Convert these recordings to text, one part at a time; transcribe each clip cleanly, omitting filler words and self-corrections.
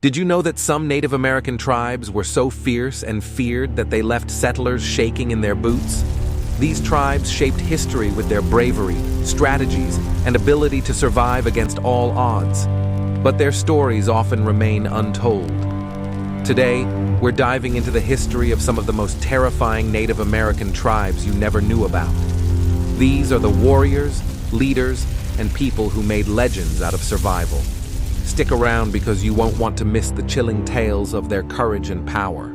Did you know that some Native American tribes were so fierce and feared that they left settlers shaking in their boots? These tribes shaped history with their bravery, strategies, and ability to survive against all odds. But their stories often remain untold. Today, we're diving into the history of some of the most terrifying Native American tribes you never knew about. These are the warriors, leaders, and people who made legends out of survival. Stick around because you won't want to miss the chilling tales of their courage and power.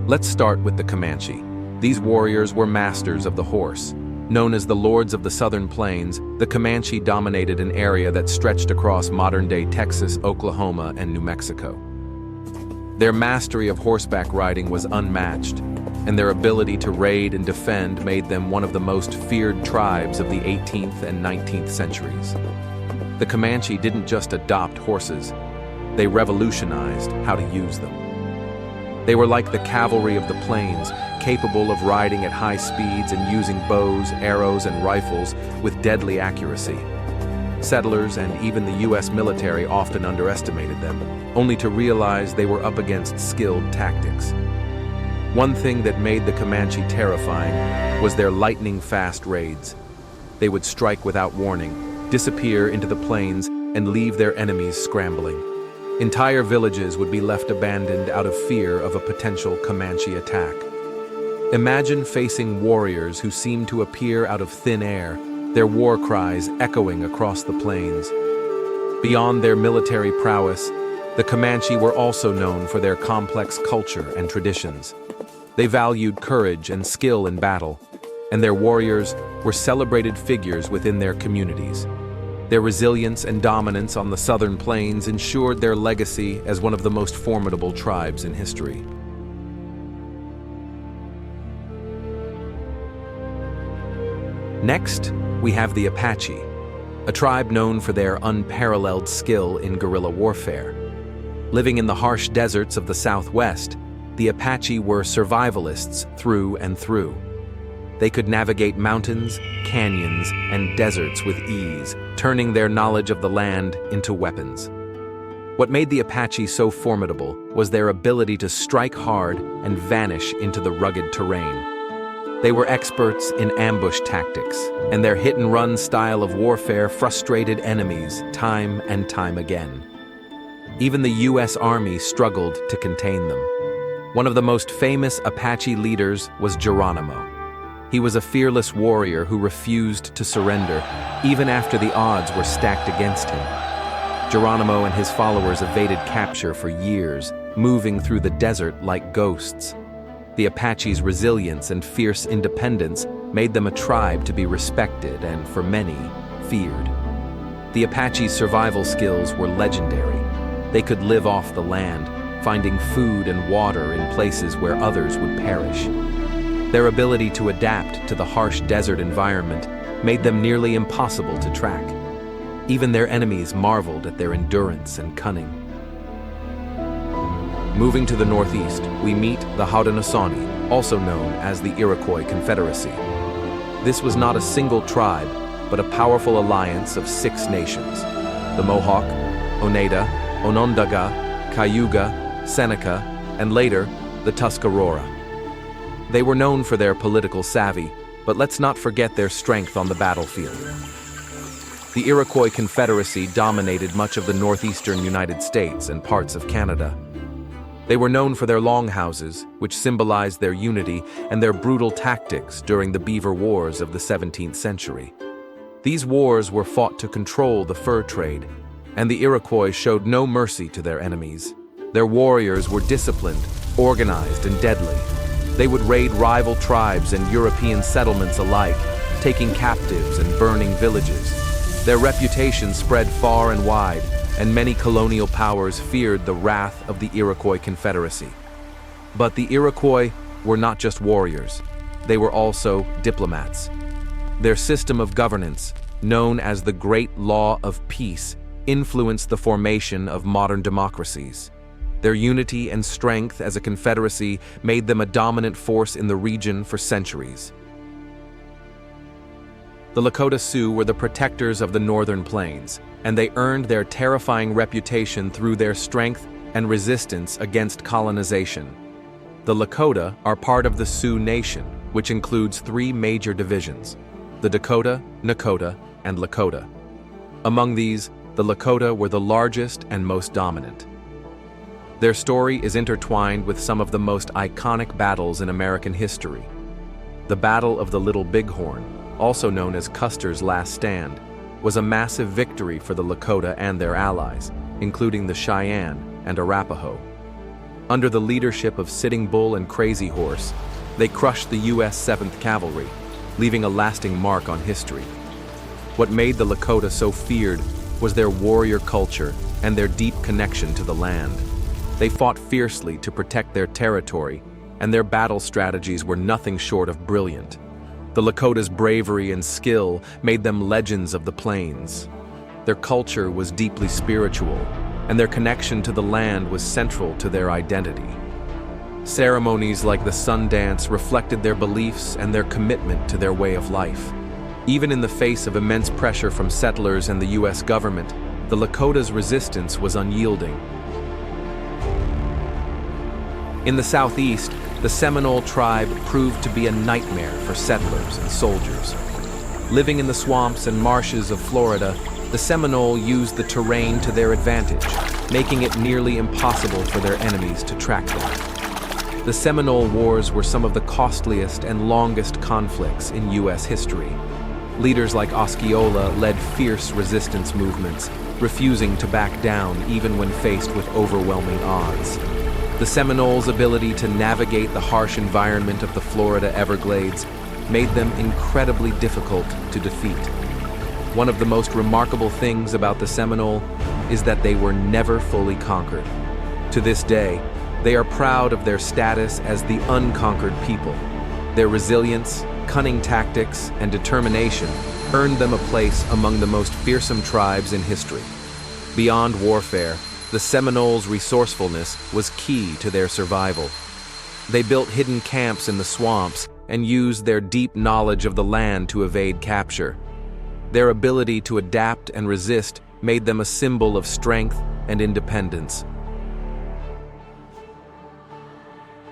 Let's start with the Comanche. These warriors were masters of the horse. Known as the Lords of the Southern Plains, the Comanche dominated an area that stretched across modern-day Texas, Oklahoma, and New Mexico. Their mastery of horseback riding was unmatched, and their ability to raid and defend made them one of the most feared tribes of the 18th and 19th centuries. The Comanche didn't just adopt horses, they revolutionized how to use them. They were like the cavalry of the plains, capable of riding at high speeds and using bows, arrows, and rifles with deadly accuracy. Settlers and even the U.S. military often underestimated them, only to realize they were up against skilled tactics. One thing that made the Comanche terrifying was their lightning-fast raids. They would strike without warning, disappear into the plains, and leave their enemies scrambling. Entire villages would be left abandoned out of fear of a potential Comanche attack. Imagine facing warriors who seemed to appear out of thin air, their war cries echoing across the plains. Beyond their military prowess, the Comanche were also known for their complex culture and traditions. They valued courage and skill in battle, and their warriors were celebrated figures within their communities. Their resilience and dominance on the southern plains ensured their legacy as one of the most formidable tribes in history. Next, we have the Apache, a tribe known for their unparalleled skill in guerrilla warfare. Living in the harsh deserts of the Southwest, the Apache were survivalists through and through. They could navigate mountains, canyons, and deserts with ease, turning their knowledge of the land into weapons. What made the Apache so formidable was their ability to strike hard and vanish into the rugged terrain. They were experts in ambush tactics, and their hit-and-run style of warfare frustrated enemies time and time again. Even the U.S. Army struggled to contain them. One of the most famous Apache leaders was Geronimo. He was a fearless warrior who refused to surrender, even after the odds were stacked against him. Geronimo and his followers evaded capture for years, moving through the desert like ghosts. The Apache's resilience and fierce independence made them a tribe to be respected and, for many, feared. The Apache's survival skills were legendary. They could live off the land, finding food and water in places where others would perish. Their ability to adapt to the harsh desert environment made them nearly impossible to track. Even their enemies marveled at their endurance and cunning. Moving to the northeast, we meet the Haudenosaunee, also known as the Iroquois Confederacy. This was not a single tribe, but a powerful alliance of 6 nations: the Mohawk, Oneida, Onondaga, Cayuga, Seneca, and later, the Tuscarora. They were known for their political savvy, but let's not forget their strength on the battlefield. The Iroquois Confederacy dominated much of the northeastern United States and parts of Canada. They were known for their longhouses, which symbolized their unity, and their brutal tactics during the Beaver Wars of the 17th century. These wars were fought to control the fur trade, and the Iroquois showed no mercy to their enemies. Their warriors were disciplined, organized, and deadly. They would raid rival tribes and European settlements alike, taking captives and burning villages. Their reputation spread far and wide, and many colonial powers feared the wrath of the Iroquois Confederacy. But the Iroquois were not just warriors, they were also diplomats. Their system of governance, known as the Great Law of Peace, influenced the formation of modern democracies. Their unity and strength as a confederacy made them a dominant force in the region for centuries. The Lakota Sioux were the protectors of the northern plains, and they earned their terrifying reputation through their strength and resistance against colonization. The Lakota are part of the Sioux Nation, which includes three major divisions: the Dakota, Nakota, and Lakota. Among these, the Lakota were the largest and most dominant. Their story is intertwined with some of the most iconic battles in American history. The Battle of the Little Bighorn, also known as Custer's Last Stand, was a massive victory for the Lakota and their allies, including the Cheyenne and Arapaho. Under the leadership of Sitting Bull and Crazy Horse, they crushed the U.S. 7th Cavalry, leaving a lasting mark on history. What made the Lakota so feared was their warrior culture and their deep connection to the land. They fought fiercely to protect their territory, and their battle strategies were nothing short of brilliant. The Lakota's bravery and skill made them legends of the plains. Their culture was deeply spiritual, and their connection to the land was central to their identity. Ceremonies like the sun dance reflected their beliefs and their commitment to their way of life. Even in the face of immense pressure from settlers and the U.S. government, the Lakota's resistance was unyielding. In the southeast, the Seminole tribe proved to be a nightmare for settlers and soldiers. Living in the swamps and marshes of Florida, the Seminole used the terrain to their advantage, making it nearly impossible for their enemies to track them. The Seminole Wars were some of the costliest and longest conflicts in U.S. history. Leaders like Osceola led fierce resistance movements, refusing to back down even when faced with overwhelming odds. The Seminoles' ability to navigate the harsh environment of the Florida Everglades made them incredibly difficult to defeat. One of the most remarkable things about the Seminole is that they were never fully conquered. To this day, they are proud of their status as the unconquered people. Their resilience, cunning tactics, and determination earned them a place among the most fearsome tribes in history. Beyond warfare, the Seminoles' resourcefulness was key to their survival. They built hidden camps in the swamps and used their deep knowledge of the land to evade capture. Their ability to adapt and resist made them a symbol of strength and independence.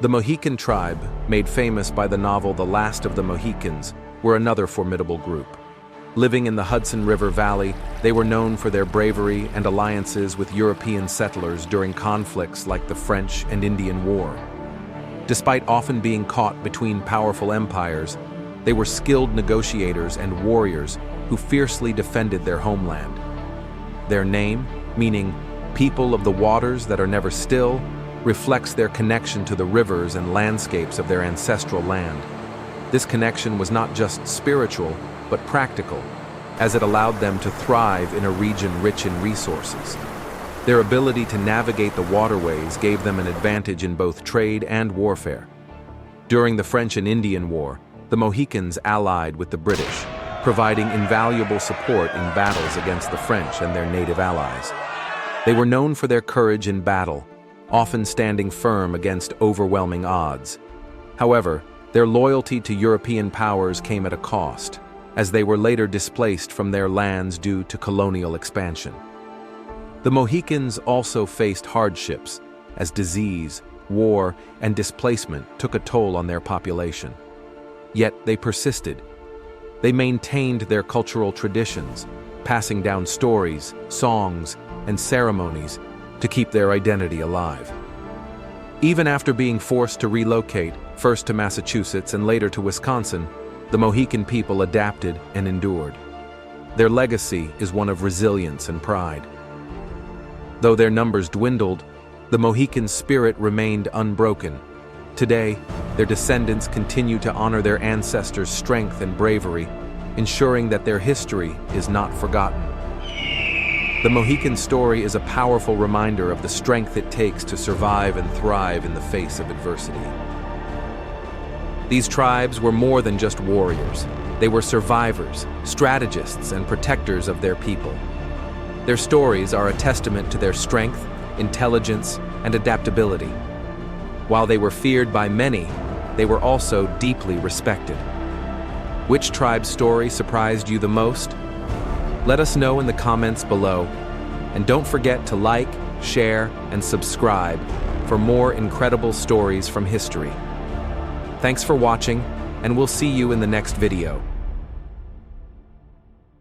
The Mohican tribe, made famous by the novel The Last of the Mohicans, were another formidable group. Living in the Hudson River Valley, they were known for their bravery and alliances with European settlers during conflicts like the French and Indian War. Despite often being caught between powerful empires, they were skilled negotiators and warriors who fiercely defended their homeland. Their name, meaning "people of the waters that are never still," reflects their connection to the rivers and landscapes of their ancestral land. This connection was not just spiritual, but practical, as it allowed them to thrive in a region rich in resources. Their ability to navigate the waterways gave them an advantage in both trade and warfare. During the French and Indian War, the Mohicans allied with the British, providing invaluable support in battles against the French and their native allies. They were known for their courage in battle, often standing firm against overwhelming odds. However, their loyalty to European powers came at a cost, as they were later displaced from their lands due to colonial expansion. The Mohicans also faced hardships, as disease, war, and displacement took a toll on their population. Yet they persisted. They maintained their cultural traditions, passing down stories, songs, and ceremonies to keep their identity alive. Even after being forced to relocate, first to Massachusetts and later to Wisconsin, the Mohican people adapted and endured. Their legacy is one of resilience and pride. Though their numbers dwindled, the Mohican spirit remained unbroken. Today, their descendants continue to honor their ancestors' strength and bravery, ensuring that their history is not forgotten. The Mohican story is a powerful reminder of the strength it takes to survive and thrive in the face of adversity. These tribes were more than just warriors. They were survivors, strategists, and protectors of their people. Their stories are a testament to their strength, intelligence, and adaptability. While they were feared by many, they were also deeply respected. Which tribe's story surprised you the most? Let us know in the comments below. And don't forget to like, share, and subscribe for more incredible stories from history. Thanks for watching, and we'll see you in the next video.